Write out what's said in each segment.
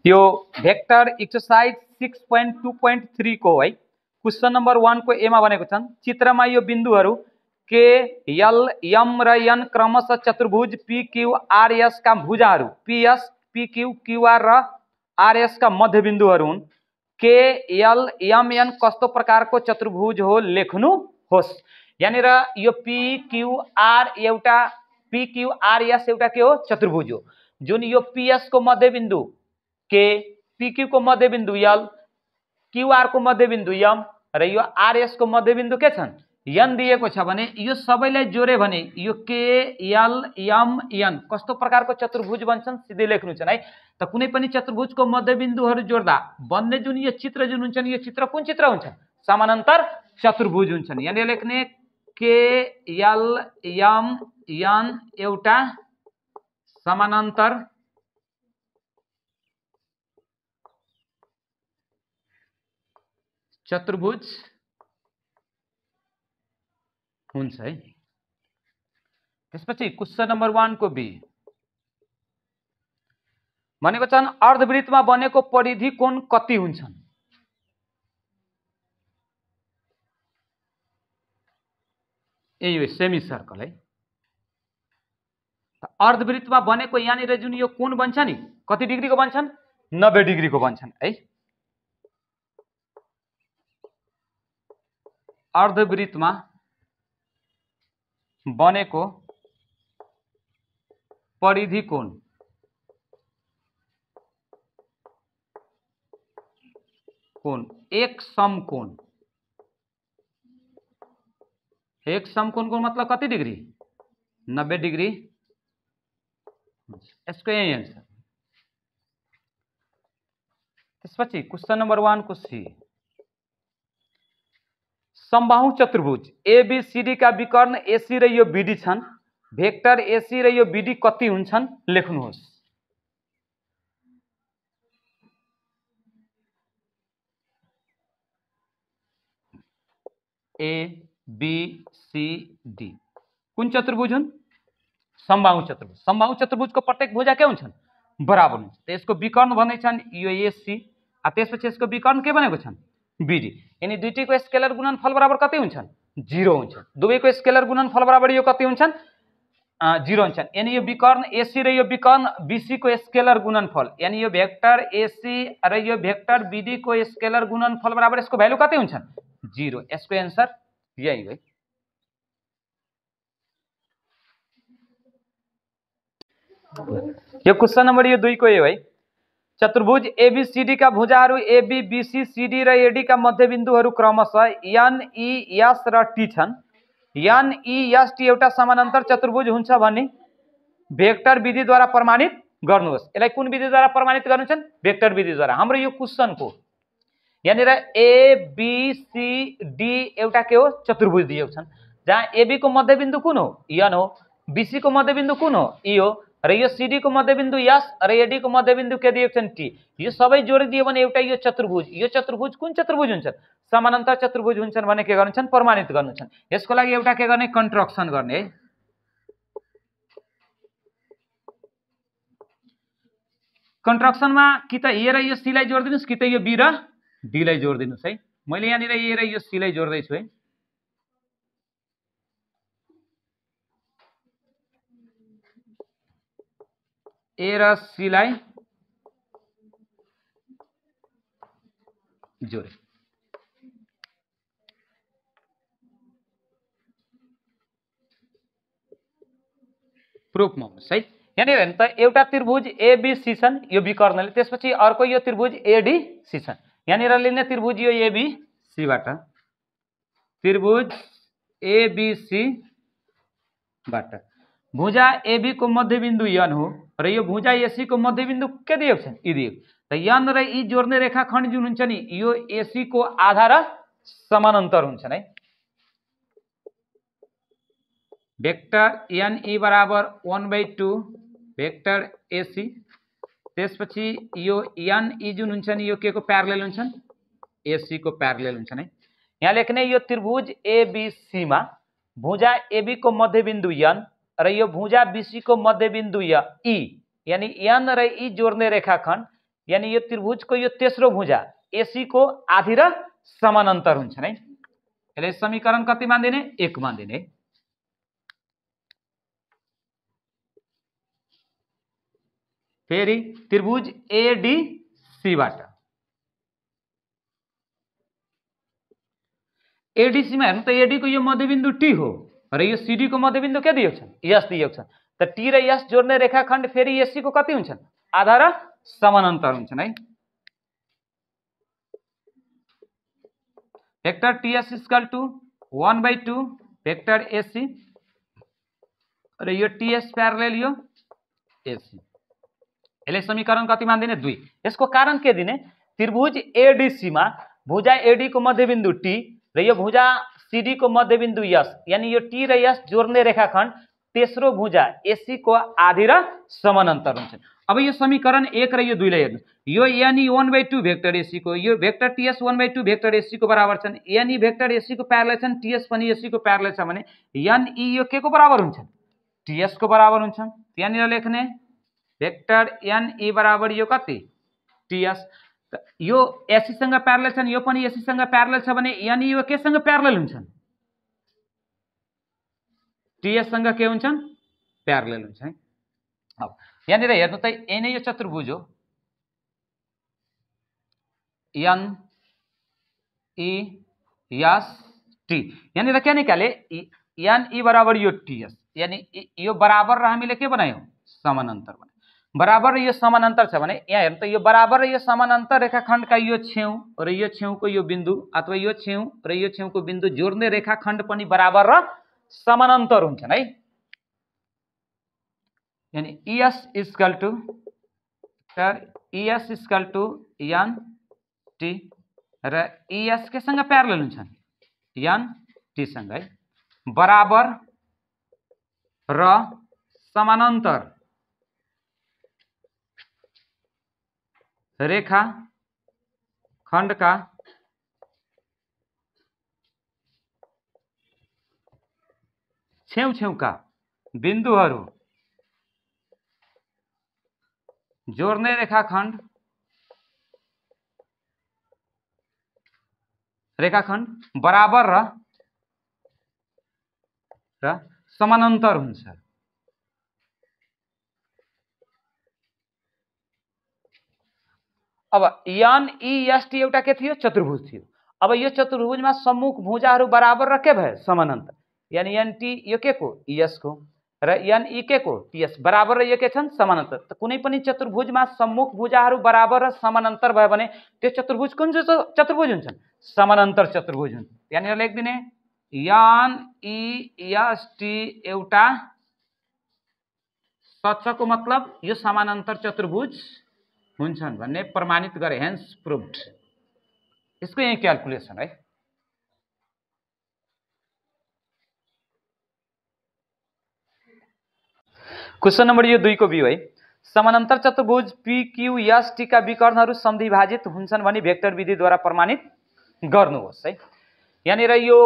यो vector exercise 6.2.3 को है क्वेश्चन नंबर 1 को एमा भनेको छन् चित्रमा यो बिन्दुहरू के एल एम र एन क्रमशः चतुर्भुज PQRS का भुजाहरू PS PQQR र RS का मध्यबिन्दुहरू हुन्। के एल एम एन कस्तो प्रकारको चतुर्भुज हो लेख्नुहोस्। यहाँनिर यो PQRS एउटा के हो चतुर्भुज हो जुन यो PS को मध्यबिन्दु के PQ को मध्यबिन्दु L QR को मध्यबिन्दु M र यो RS को मध्यबिन्दु के छन् N दिएको छ भने यो सबैलाई जोडे भने यो K L M N कस्तो प्रकारको चतुर्भुज बन्छन् सिधै लेख्नु छ है। त कुनै पनि चतुर्भुजको मध्यबिन्दुहरू जोड्दा बन्ने जुन यो चित्र जुन हुन्छन् यो चित्र कुन चित्र हुन्छन् समानान्तर चतुर्भुज हुन्छन्। यहाँ लेख्ने K L M N एउटा समानान्तर चतुर्भुज हुन्छ है। त्यसपछि क्वेशन नंबर 1 को बी भनेको छन् अर्धवृत्तमा बनेको परिधि कोण कति हुन्छन्। यो सेमी सर्कल है। अर्धवृत्तमा बनेको यहाँनिर जुन यो कोण बन्छ नि कति डिग्रीको बन्छन् 90 डिग्रीको बन्छन् है। अर्धवृत्तमा बनेको परिधि कोण एक समकोण को मतलब कति डिग्री 90 डिग्री यसको यही आन्सर। त्यसपछि क्वेशन नंबर 1 को सी समबाहु चतुर्भुज ABCD का विकर्ण AC र यो BD छन्। भेक्टर AC र यो BD कति हुन्छन् लेख्नुहोस्। ABCD कुन चतुर्भुज हुन् समबाहु चतुर्भुज। समबाहु चतुर्भुजको प्रत्येक भुजा के हुन्छन् बराबर हुन्छ। त्यसको विकर्ण भने छन् यो AC त्यसपछि यसको विकर्ण के भनेको छन् BD। यानी दुईटीको स्केलर गुणनफल बराबर कति हुन्छन् 0 हुन्छन्। दुवैको स्केलर गुणनफल बराबर यो कति हुन्छन् 0 हुन्छन्। यानी यो विकर्ण AC र यो विकर्ण BC को स्केलर गुणनफल यानी यो भेक्टर AC र यो भेक्टर BD को स्केलर गुणनफल बराबर यसको भ्यालु कति हुन्छन् 0। यसको आन्सर यही हो। यो क्वेशन नंबर यो 2 को है। चतुर्भुज ABCD का भुजाहरू AB BC CD र AD का मध्यबिन्दुहरू क्रमशः NES र T छन्। NEST एउटा समानान्तर चतुर्भुज हुन्छ भन्ने भेक्टर विधि द्वारा प्रमाणित गर्नुहोस्। यसलाई कुन विधि द्वारा प्रमाणित गर्नुहुन्छ भेक्टर विधि द्वारा। हाम्रो यो क्वेशन को यहाँनिर ABCD एउटा के हो चतुर्भुज दिएको छन् जहाँ AB को मध्यबिन्दु कुन हो N हो BC को मध्यबिन्दु कुन हो E हो र यो CD को मध्यबिन्दु S र AD को मध्यबिन्दु के दिएको छन् T। यो सबै जोडिदियो भने एउटा यो चतुर्भुज कुन चतुर्भुज हुन्छन् समानान्तर चतुर्भुज हुन्छन् भने के गर्नुछन् प्रमाणित गर्नुछन्। यसको लागि एउटा के गर्ने कन्स्ट्रक्सन गर्ने है। कन्स्ट्रक्सनमा कि त A र यो C लाई जोड्दिनुस् कि त यो B र D लाई जोड्दिनुस् है। मैले यहाँनिर A र यो C लाई जोड्दै छु है। A र C लाई जोडे। प्रुफमा हुनुहोस् है। यहाँनिर हेर्नु त एउटा त्रिभुज ABC छन् यो विकर्णले त्यसपछि अर्को यो त्रिभुज ADC छन्। यहाँनिर लिने त्रिभुज यो ABC बाट त्रिभुज ABC बाट भुजा AB को मध्यबिन्दु N हो र यो भुजा AC को मध्यबिन्दु के दिएको छ E दिएको। त N र E जोड्ने रेखाखण्ड जुन हुन्छ नि यो AC को आधा र समानान्तर हुन्छन् है। भेक्टर NE बराबर 1/2 भेक्टर AC त्यसपछि यो NE जुन हुन्छ नि यो के को प्यारलेल हुन्छन् AC को प्यारलेल हुन्छन् है। यहाँ लेख्ने यो त्रिभुज ABC मा भुजा AB को मध्यबिन्दु N र यो भुजा BC को मध्यबिन्दु E यानी N र E जोड्ने रेखाखण्ड यानी यो त्रिभुजको यो तेस्रो भुजा एसी को आधी र समानान्तर हुन्छन् है। यसले समीकरण कति मान्दिने 1 मान्दिने। फेरि त्रिभुज एडीसी बाट एडीसी में हेर्नु त एडी को यो मध्यबिन्दु टी हो र यो सीडी को मध्यबिन्दु के दिएको छ यस दिएको छ। त टी र यस जोड्ने रेखाखण्ड फेरि एसी को कति हुन्छन् आधा र समानान्तर हुन्छन् है। Vector TS equal to 1/2 vector AC र यो टीएस प्यारलेल यो एसी। यसले समीकरण कति मान्दिने 2। यसको कारण के दिने त्रिभुज एडीसी मा भुजा एडी को मध्यबिन्दु टी र यो भुजा सीडी को मध्यबिन्दु यस यानी यो टी र यस जोड्ने रेखाखण्ड तेस्रो भुजा एसी को आधी र समानान्तर हुन्छन्। अब यो समीकरण 1 र यो 2 लाई हेर्नु यो यानी 1/2 भेक्टर एसी को यो भेक्टर टीएस 1/2 भेक्टर एसी को बराबर छन्। यानी भेक्टर एसी को प्यारलल छन् टीएस पनि एसी को प्यारलल छ भने एनई यो के को बराबर हुन्छन् टीएस को बराबर हुन्छन्। यहाँनिर लेख्ने भेक्टर एनई बराबर यो कति टीएस। यो एसी सँग प्यारलल छन् यो पनि एसी सँग प्यारलल छ भने एनई यो के सँग प्यारलल हुन्छन् टीएस सँग के हुन्छन् प्यारलल हुन्छ है। अब यहाँनिर हेर्नु त एनै यो चतुर्भुज हो एन ई एस टी। यहाँनिर के निकाले एन ई बराबर यो टीएस यानी यो बराबर र हामीले के बनायौं समानान्तर बनायौं। बराबर र यो समानान्तर छ भने यहाँ हेर्नु त यो बराबर र यो समानान्तर रेखाखण्डका यो छेउ र यो छेउको यो बिन्दु अथवा यो छेउ र यो छेउको बिन्दु जोड्ने रेखाखण्ड पनि बराबर र समानान्तर हुन्छन् है। यानी ES equal to N T र ES के सँग प्यारलल हुन्छन् एन टी सँग है बराबर र समानान्तर रेखा खण्डका छेउछेउका बिन्दुहरू जोड्ने रेखाखण्ड बराबर र समानान्तर हुन्छ। अब एनईएसटी एउटा के थियो चतुर्भुज थियो। अब यो चतुर्भुजमा सम्मुख भुजाहरू बराबर र के भए समानान्तर यानी एनटी यो के को ईएस को र एनई के को टीएस बराबर र यो के छन् समानान्तर। त कुनै पनि चतुर्भुजमा सम्मुख भुजाहरू बराबर र समानान्तर भयो भने त्यो चतुर्भुज कुन चतुर्भुज हुन्छन् समानान्तर चतुर्भुज हुन्छ। यहाँनिर लेखिदिने एनईएसटी एउटा सच्चको मतलब यो समानान्तर चतुर्भुज हुन्छन् भन्ने प्रमाणित गरे हेन्स प्रुभड। यसको यही क्याल्कुलेसन है। क्वेश्चन नम्बर यो 2 को व्यू है। समानान्तर चतुर्भुज PQST का विकर्णहरू समद्विभाजित हुन्छन् भनी भेक्टर विधिद्वारा प्रमाणित गर्नुहोस् है। यहाँनिर यो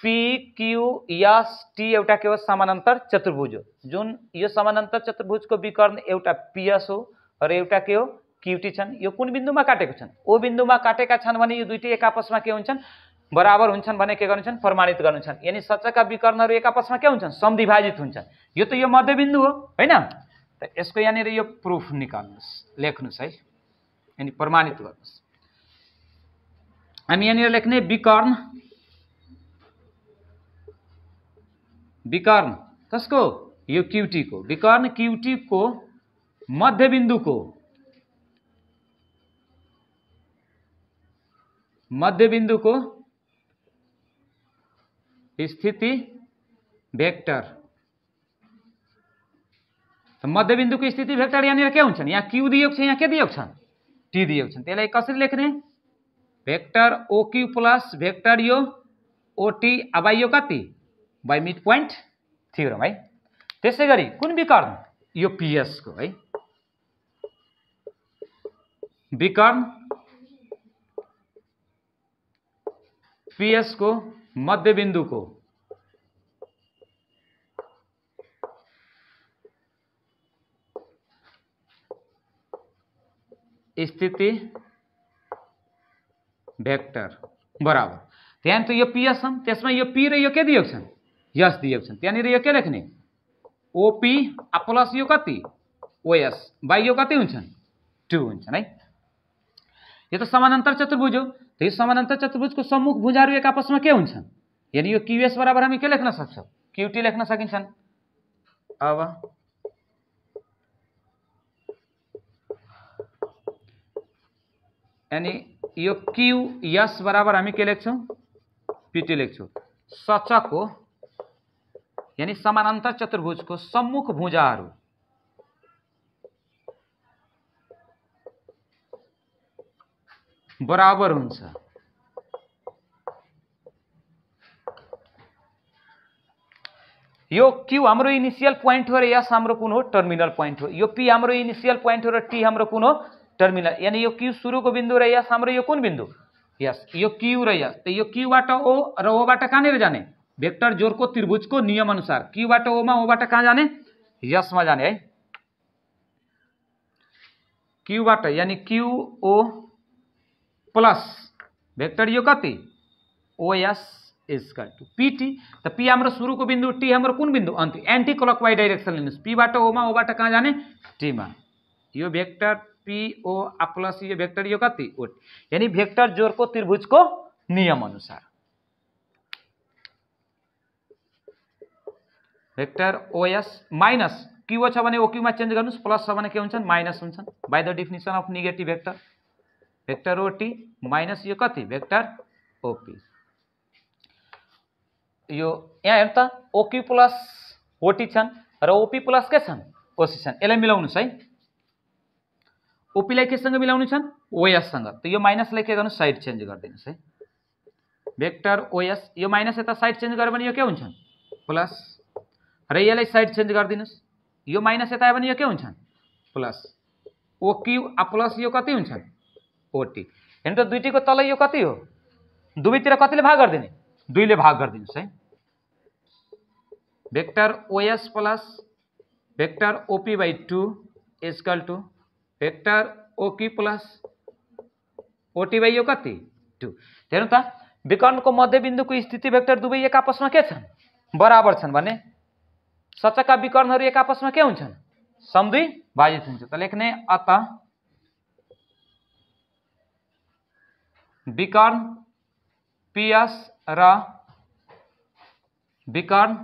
PQST एउटा के हो समानान्तर चतुर्भुज हो जुन यो समानान्तर चतुर्भुजको विकर्ण एउटा PS हो र एउटा के हो QT छन्। यो कुन बिन्दुमा काटेको छन् ओ बिन्दुमा काटेका छन् भने यो दुईटै एक आपसमा के हुन्छन् बराबर हुन्छन् भने के गर्छन् प्रमाणित गर्छन्। यानी सच्चाका विकर्णहरू एक आपसमा के हुन्छन् समद्विभाजित हुन्छन्। यो त यो मध्यबिन्दु हो हैन त यसको यहाँनिर यो प्रुफ निकाल्नुस् लेख्नुस् है यानी प्रमाणित गर्नुस्। हामी यहाँनिर लेख्ने विकर्ण कसको यो QT को विकर्ण QT को मध्यबिन्दुको स्थिति भेक्टर। तो मध्यबिन्दुको स्थिति भेक्टर यहाँनिर के हुन्छन् यहाँ Q दिएको छ यहाँ के दिएको छ T दिएको छ। त्यसलाई कसरी लेख्ने भेक्टर OQ प्लस भेक्टर यो OT अब यो कति बाइ मिड पोइन्ट थ्योरम है। त्यसैगरी कुन विकर्ण यो PS को है विकर्ण PS को मध्यबिन्दुको स्थिति भेक्टर बराबर त्यहाँदेखि त यो पिएस छन् त्यसमा यो पी र यो के दिएको छन् यस दिएको छन् त्यहाँनिर यो के लेख्ने ओपी प्लस यो कति ओएस बाई यो कति हुन्छन् 2 हुन्छन् है। यो त समानान्तर चतुर्भुज हो। त यो समानान्तर चतुर्भुजको सम्मुख भुजाहरू एक आपसमा के हुन्छन् यानी यो क्यूएस बराबर हामी के लेख्न सक्छौँ क्यूटी लेख्न सकिन्छन्। अब यानी यो क्यूएस बराबर हामी के लेख्छौँ पीटी लेख्छौँ। सचको यानी समानान्तर चतुर्भुजको सम्मुख भुजाहरू बराबर हुन्छ यो क्यू हाम्रो इनिशियल पोइन्ट हो र एस हाम्रो कुन हो टर्मिनल पोइन्ट हो। यो पी हाम्रो इनिशियल पोइन्ट हो र टी हाम्रो कुन हो टर्मिनल यानी यो क्यू सुरुको बिन्दु र एस हाम्रो यो कुन बिन्दु यस यो क्यू र एस। त यो क्यूबाट ओ र ओबाट कहाँनिर जाने भेक्टर जोडको त्रिभुजको नियम अनुसार क्यूबाट ओमा ओबाट कहाँ जाने यसमा जाने है। क्यूबाट यानी क्यूओ प्लस भेक्टर यो कति ओएस इक्वल टू पीटी। त पी हाम्रो सुरुको बिन्दु टी हाम्रो कुन बिन्दु अन्त एन्टी क्लकवाइज डाइरेक्सन लिनुहोस् पीबाट ओमा ओबाट कहाँ जाने टीमा यो भेक्टर पीओ प्लस यो भेक्टर यो कति ओ यानी भेक्टर जोडको त्रिभुजको नियम अनुसार भेक्टर ओएस माइनस क्यूओ छ भने ओक्यूमा चेन्ज गर्नुस् प्लस छ भने के हुन्छन् माइनस हुन्छन् by the definition of negative vector vector OT minus यो कति भेक्टर ओपी। यो यहाँ हेर्नु त ओक्यू प्लस ओटी छन् र ओपी प्लस के छन् ओसी छन् यसलाई मिलाउनुस् है। ओपीलाई केसँग मिलाउनु छन् ओएससँग। त यो माइनसलाई के गर्नु साइड चेन्ज गरिदिनुस् है भेक्टर ओएस यो माइनस यता साइड चेन्ज गर्यो भने यो के हुन्छन् प्लस र यसलाई साइड चेन्ज गरिदिनुस् यो माइनस यता आयो भने यो के हुन्छन् प्लस ओक्यू प्लस यो कति हुन्छन् ओटी हेर्नु त दुईटीको तल यो कति हो दुवैतिर कतिले भाग गरिदिने 2 ले भाग गरिदिनुस् है। Vector OS plus vector OP by 2 equal to vector OQ plus OT by यो कति 2। हेर्नु त विकर्णको मध्यबिन्दुको स्थिति भेक्टर दुवै एक आपसमा के छन् बराबर छन् भने सचकका विकर्णहरू एक आपसमा के हुन्छन् समद्वि भाजित हुन्छ। त लेख्ने अत विकर्ण पीएस र विकर्ण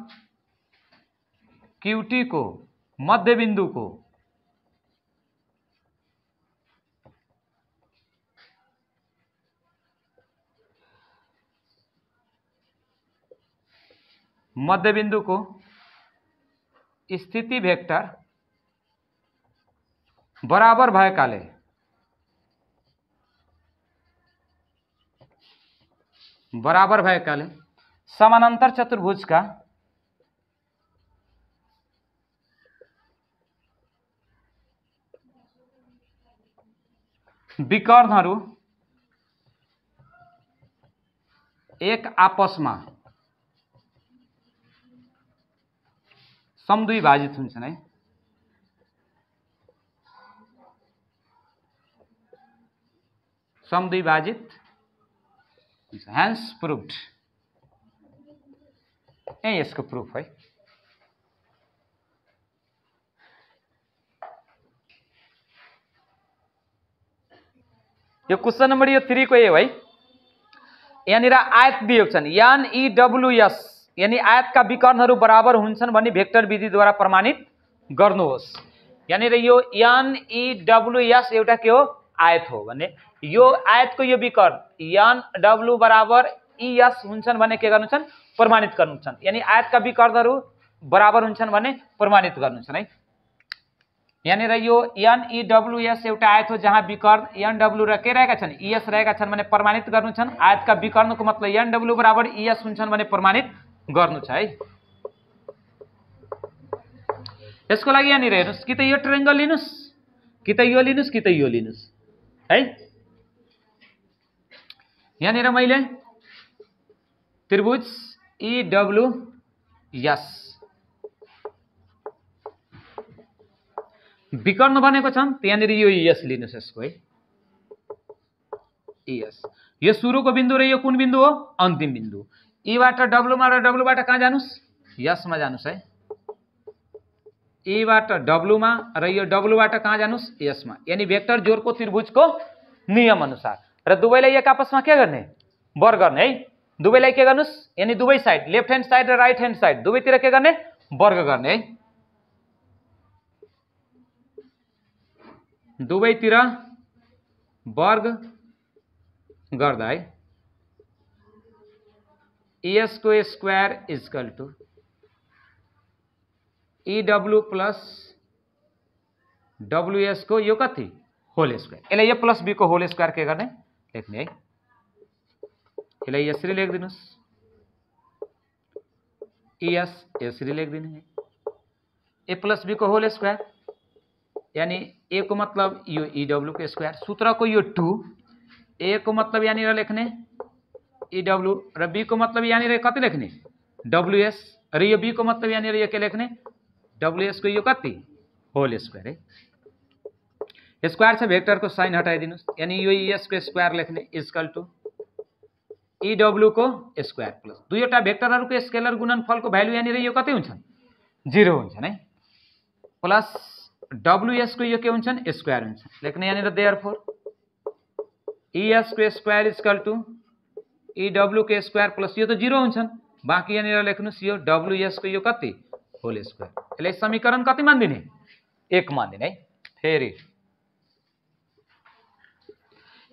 क्यूटी को मध्यबिन्दुको स्थिति भेक्टर बराबर भएकाले समानान्तर चतुर्भुजका विकर्णहरू एक आपसमा समद्विभाजित हुन्छन् है। समद्विभाजित हेन्स प्रुभड यसको प्रुफ है। यो क्वेशन नम्बर 3 को है यहाँनिर आयत दिएको छन् एनईडब्ल्यूएस यानी आयतका विकर्णहरू बराबर हुन्छन् भन्ने भेक्टर विधिद्वारा प्रमाणित गर्नुहोस्। यहाँनिर यो एनईडब्ल्यूएस एउटा के हो आयत हो भने यो आयतको यो विकर्ण एनडब्ल्यू बराबर ईएस हुन्छन् भने के गर्नुछन् प्रमाणित गर्नुछन् यानी आयतका विकर्णहरू बराबर हुन्छन् भने प्रमाणित गर्नुछन् है। यहाँनिर यो एनईडब्ल्यूएस एउटा आयत हो जहाँ विकर्ण एनडब्ल्यू र के रहेका छन् ईएस रहेका छन् भने प्रमाणित गर्नु छन्। आयतका विकर्णको मतलब एनडब्ल्यू बराबर ईएस हुन्छन् भने प्रमाणित गर्नु छ है। यसको लागि यहाँनिर हेर्नुस् कि त यो ट्रायंगल लिनुस् कि त यो लिनुस् कि त यो लिनुस् है। यहाँनिर मैले त्रिभुज ईडब्ल्यूएस विकर्ण बनेको छन् त्यहाँनिर यो ईएस लिनुस् यसको है ES यो सुरुको बिन्दु र यो कुन बिन्दु हो अन्तिम बिन्दु ईबाट डब्लुमा र डब्लुबाट कहाँ जानुस् यसमा जानुस् है ईबाट डब्लुमा र यो डब्लुबाट कहाँ जानुस् यसमा यानी भेक्टर जोडको त्रिभुजको नियम अनुसार र दुवैलाई एक आपसमा के गर्ने वर्ग गर्ने है दुवैलाई के गर्नुस् यानी दुवै साइड लेफ्ट ह्यान्ड साइड र राइट ह्यान्ड साइड दुवैतिर के गर्ने वर्ग गर्ने है दुवैतिर वर्ग गर्दा है ES को square equal to EW plus WS को यो कति होल स्क्वायर यसलाई ए प्लस बी को होल स्क्वायर के गर्ने लेख्ने है यसलाई यसरी लेखिदिनुस् ES यसरी लेखिदिने है ए प्लस बी को होल स्क्वायर यानी ए को मतलब यो EW को स्क्वायर सूत्र को यो 2 ए को मतलब यहाँ लेख्ने EW र बी को मतलब यहाँ कति लेख्ने WS र यो बी को मतलब यहाँ यो के लेख्ने WS को यो कति होल स्क्वायर है स्क्वायर छ भेक्टर को साइन हटाइदिनुस् यानी यो ES को स्क्वायर लेख्ने इक्वल टू EW को स्क्वायर प्लस दुईवटा भेक्टरहरुको स्केलर गुणनफलको भ्यालु यहाँ यो कति हुन्छन् 0 हुन्छन् है प्लस WS को यो के हुन्छन् स्क्वायर हुन्छ लेख्ने यहाँ देयरफोर ES को स्क्वायर इक्वल टू EW को स्क्वायर प्लस यो त 0 हुन्छन् बाँकी यहाँ लेख्नुस् यो WS को यो कति होल स्क्वायर यसलाई समीकरण कति मान्दिने 1 मान्दिने है फेरि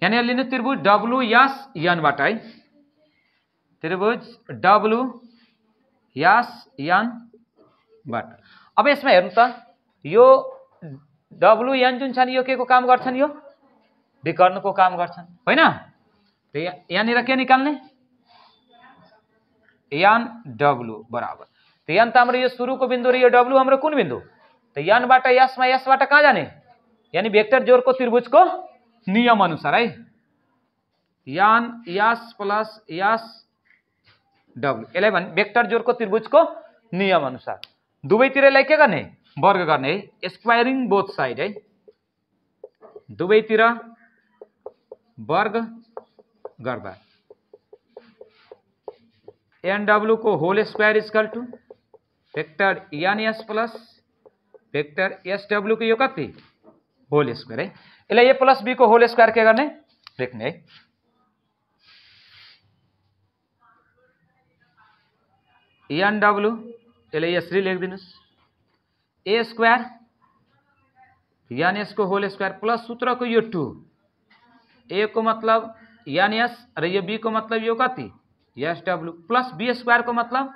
यहाँ लिनु त्रिभुज WSN बाट है त्रिभुज WSN बाट अब यसमा हेर्नु त यो WN जुन छ नि यो के को काम गर्छन् यो विकर्णको काम गर्छन् हैन त यहाँ के निकाल्ने NW बराबर त n त हाम्रो यो सुरुको बिन्दु र यो W हाम्रो कुन बिन्दु त n बाट s मा s बाट कहाँ जाने यानी भेक्टर जोडको त्रिभुजको नियम अनुसार है n s plus s W यसलाई भन् भेक्टर जोडको त्रिभुजको नियम अनुसार दुवैतिरलाई के गर्ने वर्ग गर्ने है स्क्वायरिङ बोथ साइड है दुवैतिर वर्ग गर्दा NW को whole square equal to vector NS plus vector SW को यो कति होल स्क्वायर है यसलाई a प्लस b को होल स्क्वायर के गर्ने लेख्ने है NW यसलाई यसरी लेखिदिनुस् a स्क्वायर NS को होल स्क्वायर प्लस सूत्र को यो 2 a को मतलब NS र यो b को मतलब यो कति SW प्लस b स्क्वायर को मतलब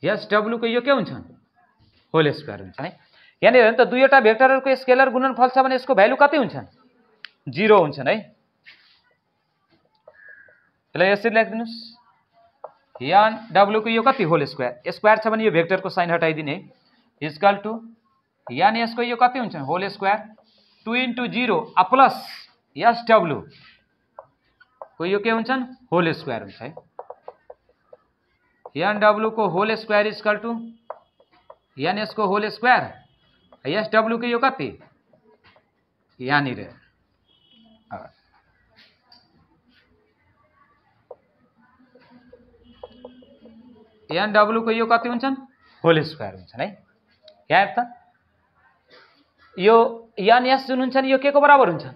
SW को यो के हुन्छन् होल स्क्वायर हुन्छ है यानी हेर्नु त दुईवटा भेक्टरहरुको स्केलर गुणनफल छ भने यसको भ्यालु कति हुन्छन् 0 हुन्छन् है यसलाई यसरी लेखिदिनुस् NW को यो कति होल स्क्वायर स्क्वायर छ भने यो भेक्टरको साइन हटाइदिने इक्वल टू NS को यो कति हुन्छ होल स्क्वायर 2 * 0 प्लस SW को यो के हुन्छन् होल स्क्वायर हुन्छ है NW को whole square equal to NS को होल स्क्वायर SW को यो कति यहाँ NW को यो कति हुन्छन् होल स्क्वायर हुन्छन् है यहाँ त यो NS जुन हुन्छन् यो के को बराबर हुन्छन्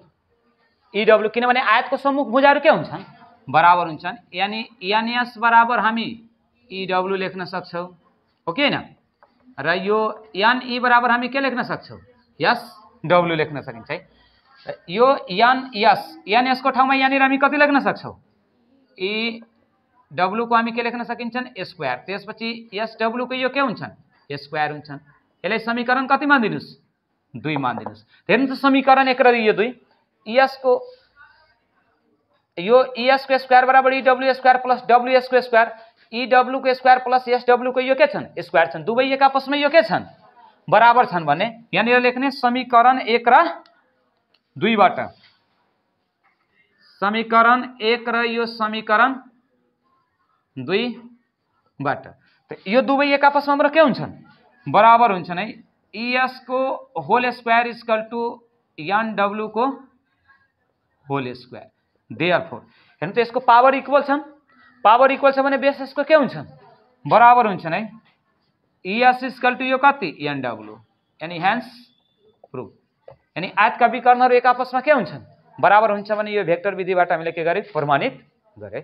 EW किनभने आयतको सम्मुख भुजाहरू के हुन्छन् बराबर हुन्छन् यानी NS बराबर हामी EW लेख्न सक्छौं हो कि हैन र यो NE बराबर हामी के लेख्न सक्छौं SW लेख्न सकिन्छ है यो NS को ठाउँमा यहाँ हामी कति लेख्न सक्छौं EW को हामी के लेख्न सकिन्छन् स्क्वायर त्यसपछि SW को यो के हुन्छन् स्क्वायर हुन्छन् यसलाई समीकरण कति मान्दिनुस् 2 मान्दिनुस् हेर्नु त समीकरण 1 र यो 2 ES को स्क्वायर बराबर EW स्क्वायर प्लस WS को स्क्वायर EW को स्क्वायर प्लस SW को यो के छन् स्क्वायर छन् दुवै एक आपसमा यो के छन् बराबर छन् भने यहाँ लेख्ने समीकरण 1 र 2 बाट समीकरण 1 र यो समीकरण 2 बाट त यो दुवै एक आपसमा हाम्रो के हुन्छन् बराबर हुन्छन् है ES को whole square equal to NW को होल स्क्वायर। देयरफोर हेर्नु त यसको पावर इक्वल छन्, पावर इक्वल छ भने बेस यसको के हुन्छन् बराबर हुन्छन् है। ES इक्वल टु यो कति NW, यानी हेन्स प्रुफ। यानी आयतका विकर्णहरू एक आपसमा के हुन्छन् बराबर हुन्छ भने यो भेक्टर विधिबाट हामीले के गरे प्रमाणित गरे।